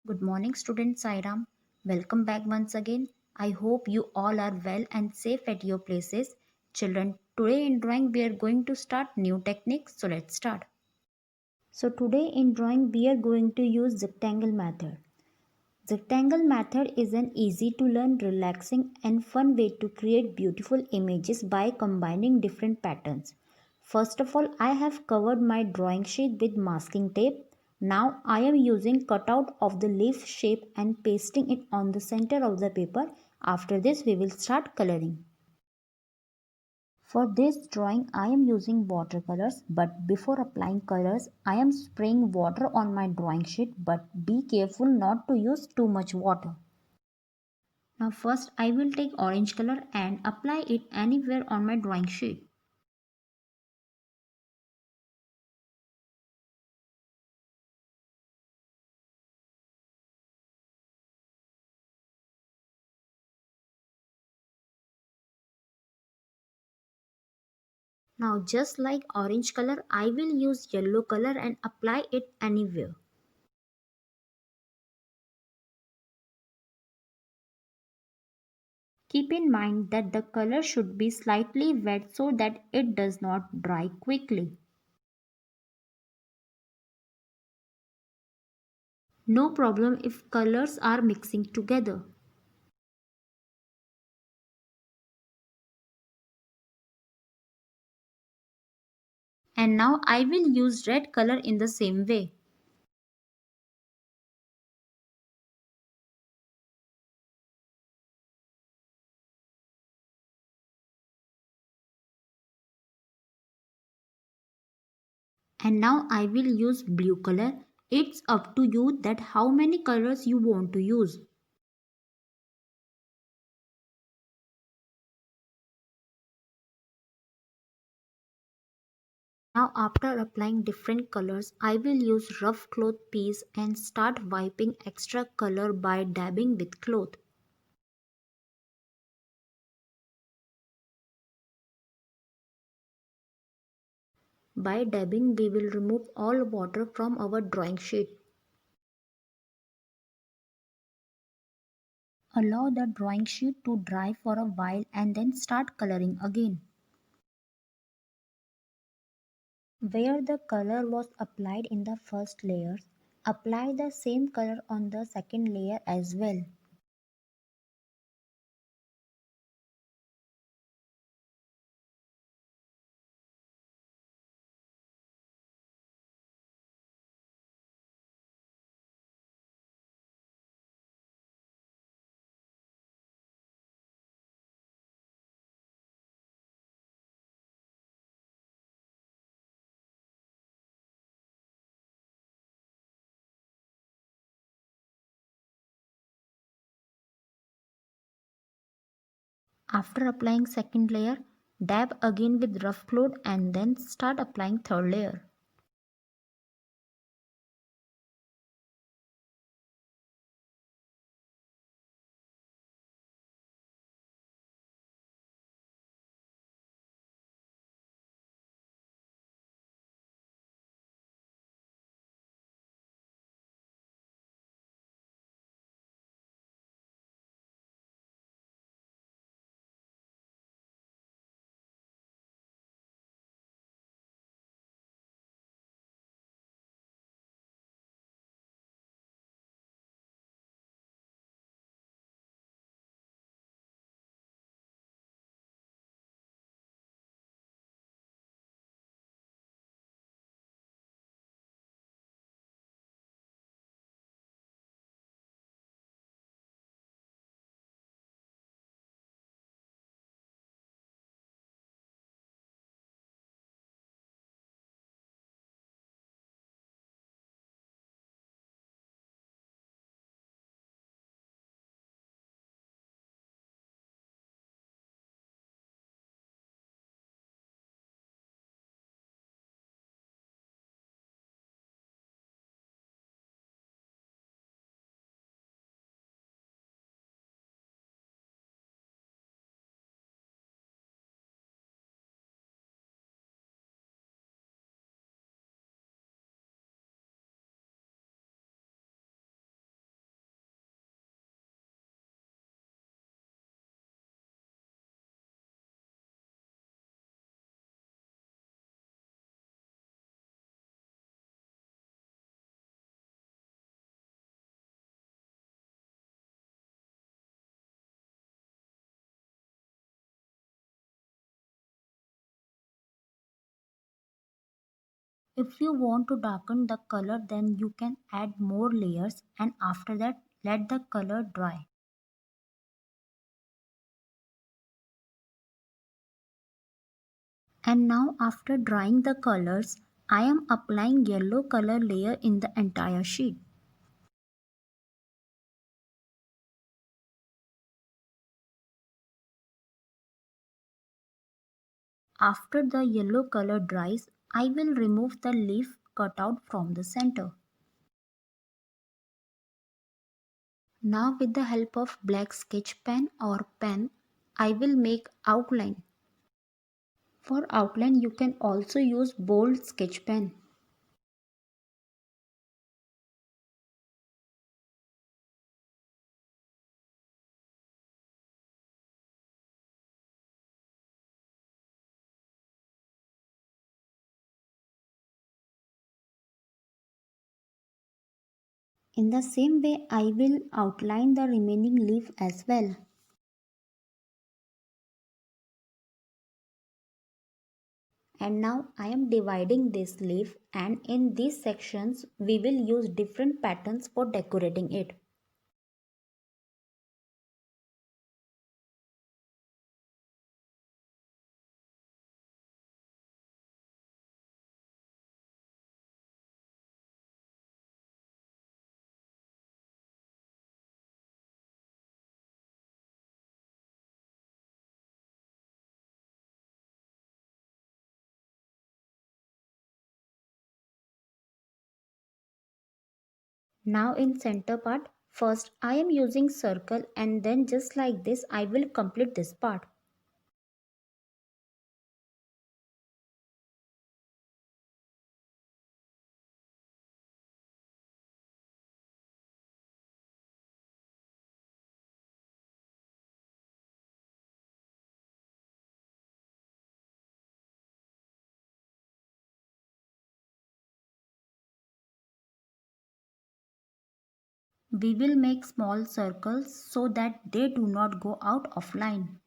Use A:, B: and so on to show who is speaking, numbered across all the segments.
A: Good morning, student Sairam. Welcome back once again. I hope you all are well and safe at your places. Children, today in drawing we are going to start new techniques. So let's start. So today in drawing we are going to use rectangle method. Rectangle method is an easy to learn, relaxing and fun way to create beautiful images by combining different patterns. First of all, I have covered my drawing sheet with masking tape. Now I am using cutout of the leaf shape and pasting it on the center of the paper. After this we will start coloring. For this drawing I am using watercolors, but before applying colors I am spraying water on my drawing sheet, but be careful not to use too much water. Now first I will take orange color and apply it anywhere on my drawing sheet. Now just like orange color I will use yellow color and apply it anywhere. Keep in mind that the color should be slightly wet so that it does not dry quickly. No problem if colors are mixing together. And now I will use red color in the same way. And now I will use blue color. It's up to you that how many colors you want to use. Now after applying different colors, I will use rough cloth piece and start wiping extra color by dabbing with cloth. By dabbing we will remove all water from our drawing sheet. Allow the drawing sheet to dry for a while and then start coloring again. Where the color was applied in the first layer, apply the same color on the second layer as well. After applying second layer, dab again with rough cloth and then start applying third layer. If you want to darken the color, then you can add more layers, and after that let the color dry. And now after drying the colors, I am applying yellow color layer in the entire sheet. After the yellow color dries, I will remove the leaf cutout from the center. Now with the help of black sketch pen or pen, I will make outline. For outline you can also use bold sketch pen. In the same way I will outline the remaining leaf as well. And now I am dividing this leaf, and in these sections we will use different patterns for decorating it. Now in center part, first I am using circle, and then just like this I will complete this part. We will make small circles so that they do not go out of line.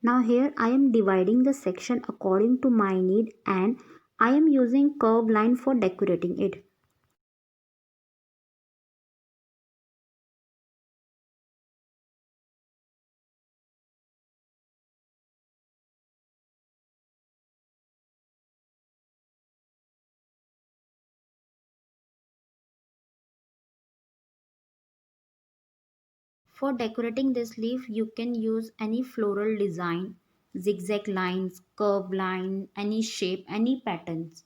A: Now here I am dividing the section according to my need, and I am using curved line for decorating it. For decorating this leaf, you can use any floral design, zigzag lines, curved line, any shape, any patterns.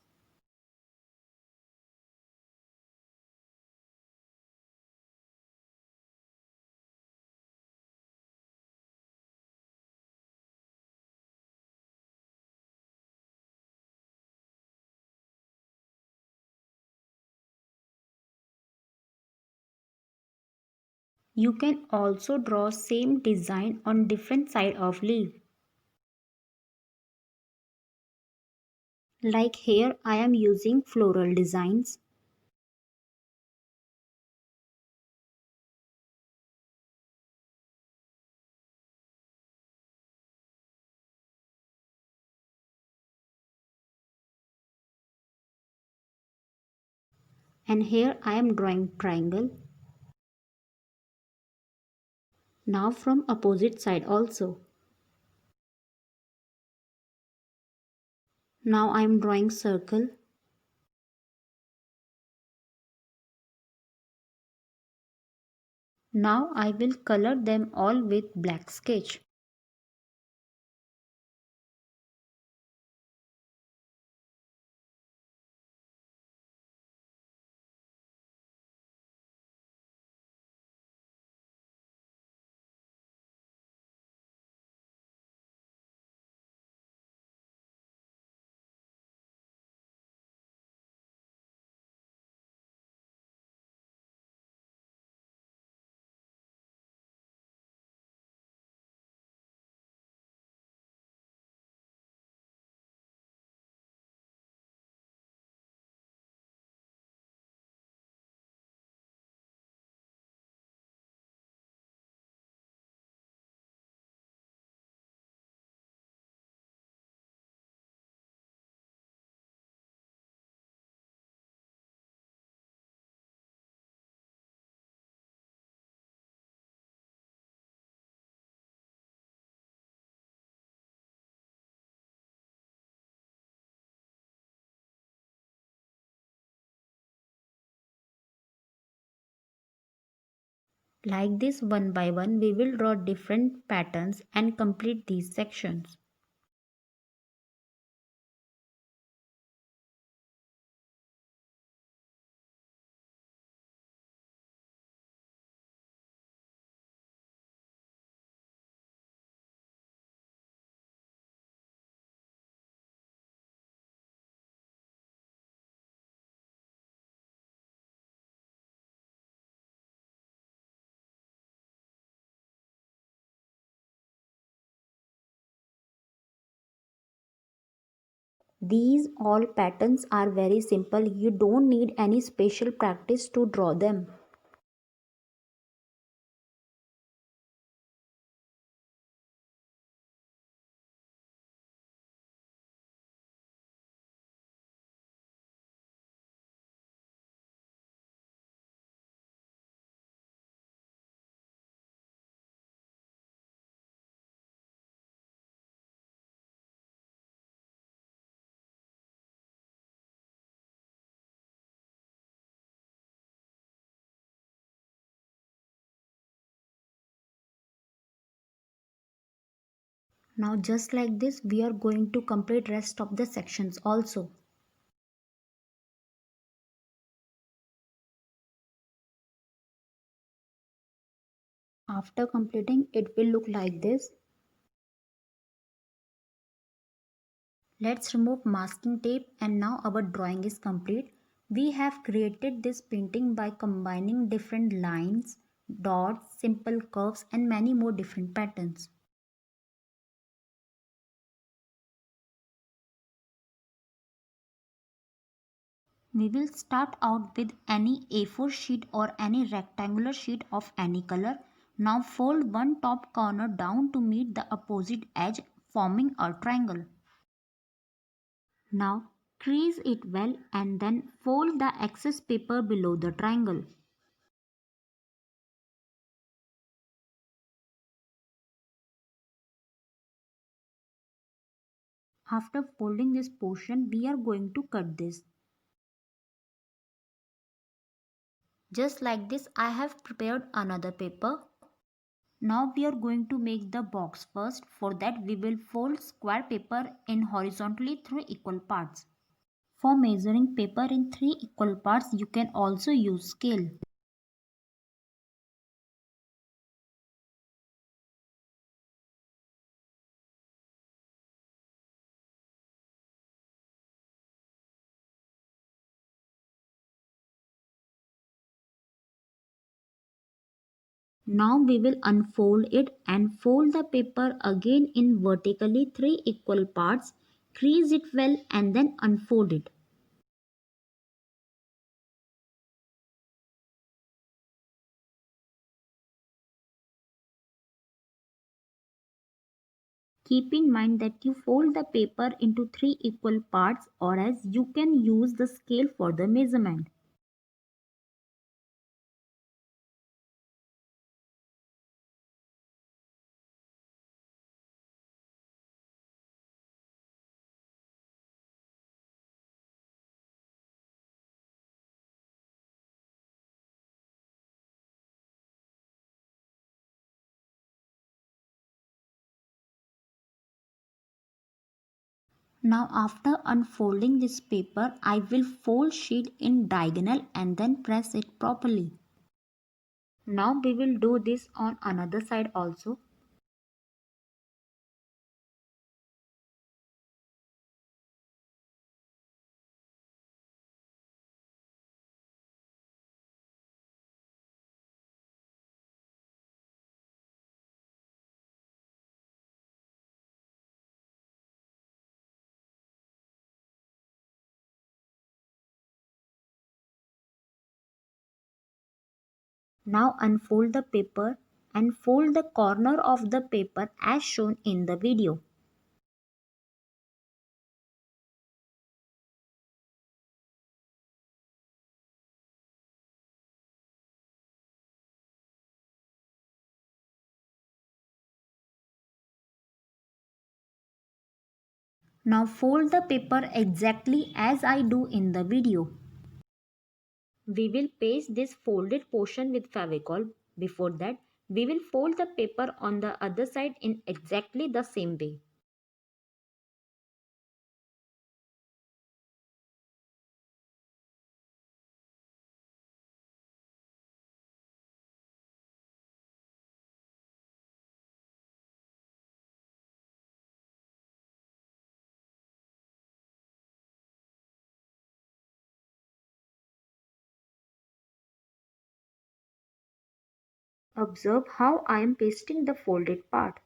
A: You can also draw same design on different side of leaf. Like here I am using floral designs. And here I am drawing triangle. Now from opposite side also. Now I am drawing circle. Now I will color them all with black sketch. Like this, one by one we will draw different patterns and complete these sections. These all patterns are very simple. You don't need any special practice to draw them. Now just like this we are going to complete rest of the sections also. After completing it will look like this. Let's remove masking tape and now our drawing is complete. We have created this painting by combining different lines, dots, simple curves and many more different patterns. We will start out with any A4 sheet or any rectangular sheet of any color. Now fold one top corner down to meet the opposite edge, forming a triangle. Now crease it well and then fold the excess paper below the triangle. After folding this portion, we are going to cut this. Just like this, I have prepared another paper. Now we are going to make the box first. For that, we will fold square paper in horizontally 3 equal parts. For measuring paper in 3 equal parts, you can also use scale. Now we will unfold it and fold the paper again in vertically three equal parts. Crease it well and then unfold it. Keep in mind that you fold the paper into three equal parts, or else you can use the scale for the measurement. Now after unfolding this paper, I will fold sheet in diagonal and then press it properly. Now we will do this on another side also. Now unfold the paper and fold the corner of the paper as shown in the video. Now fold the paper exactly as I do in the video. We will paste this folded portion with favicol. Before that, we will fold the paper on the other side in exactly the same way. Observe how I am pasting the folded part.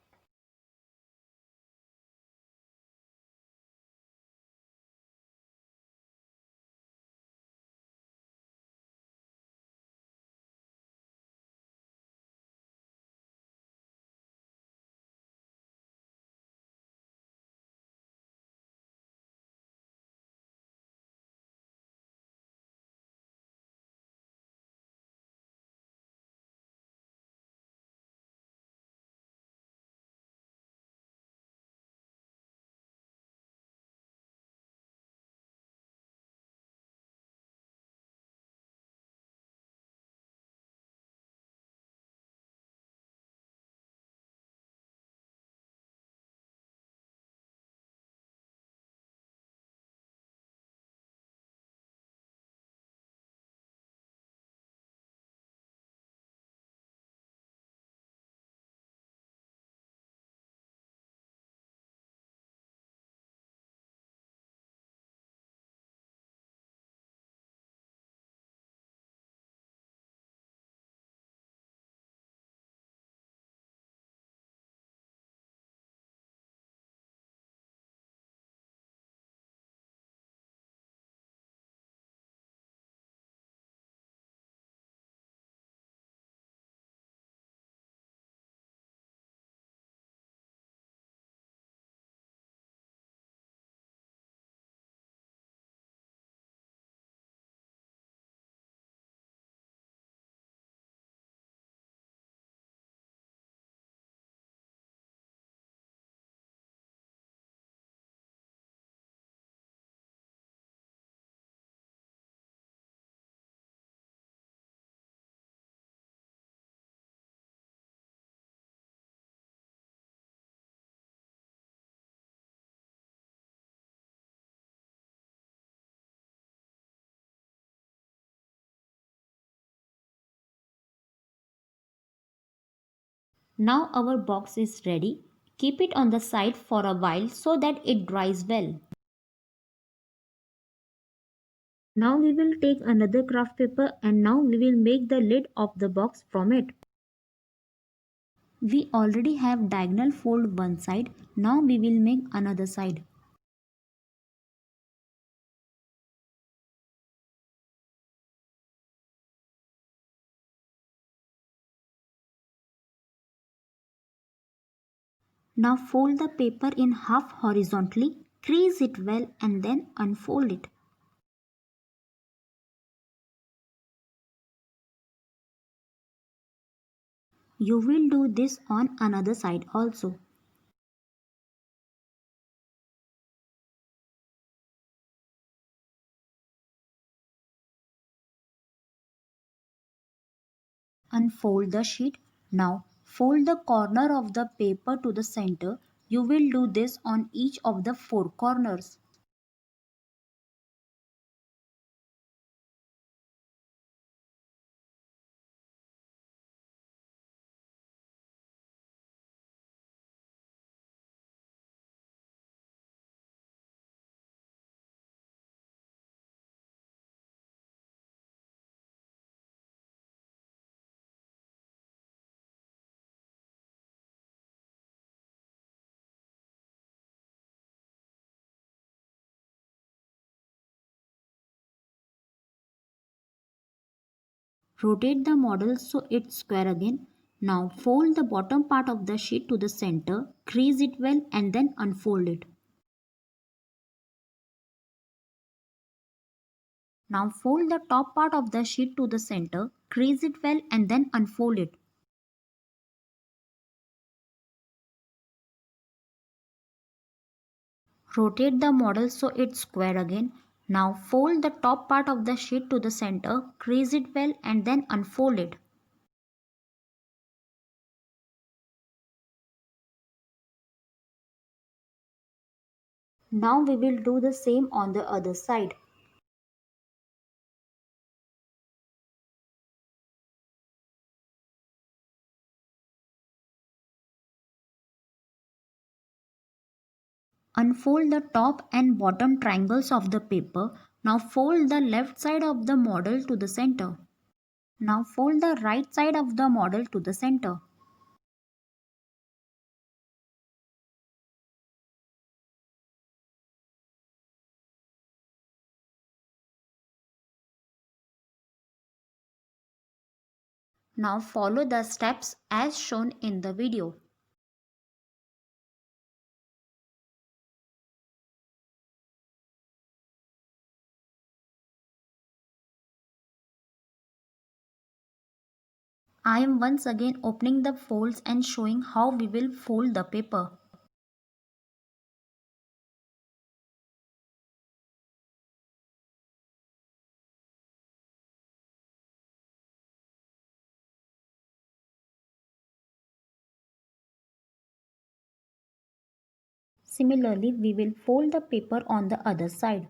A: Now our box is ready. Keep it on the side for a while so that it dries well. Now we will take another craft paper and now we will make the lid of the box from it. We already have diagonal fold one side. Now we will make another side. Now fold the paper in half horizontally, crease it well and then unfold it. You will do this on another side also. Unfold the sheet. Now fold the corner of the paper to the center. You will do this on each of the four corners. Rotate the model so it's square again. Now fold the bottom part of the sheet to the center, crease it well and then unfold it. Now fold the top part of the sheet to the center, crease it well and then unfold it. Rotate the model so it's square again. Now fold the top part of the sheet to the center, crease it well and then unfold it. Now we will do the same on the other side. Unfold the top and bottom triangles of the paper. Now fold the left side of the model to the center. Now fold the right side of the model to the center. Now follow the steps as shown in the video. I am once again opening the folds and showing how we will fold the paper. Similarly, we will fold the paper on the other side.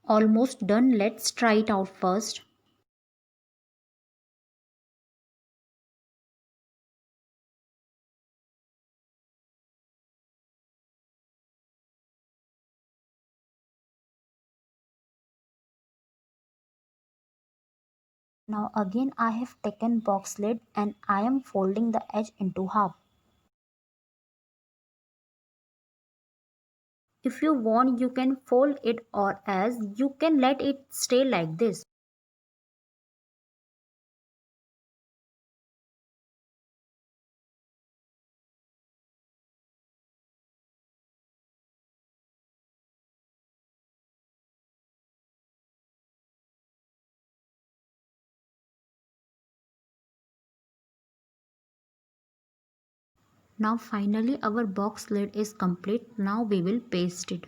A: Almost done. Let's try it out first. Now again I have taken box lid and I am folding the edge into half. If you want you can fold it or else you can let it stay like this. Now finally our box lid is complete. Now we will paste it.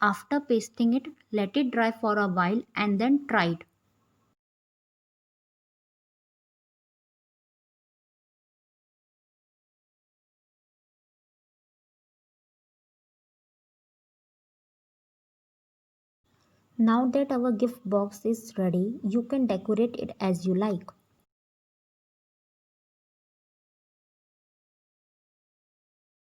A: After pasting it, let it dry for a while and then try it. Now that our gift box is ready, you can decorate it as you like.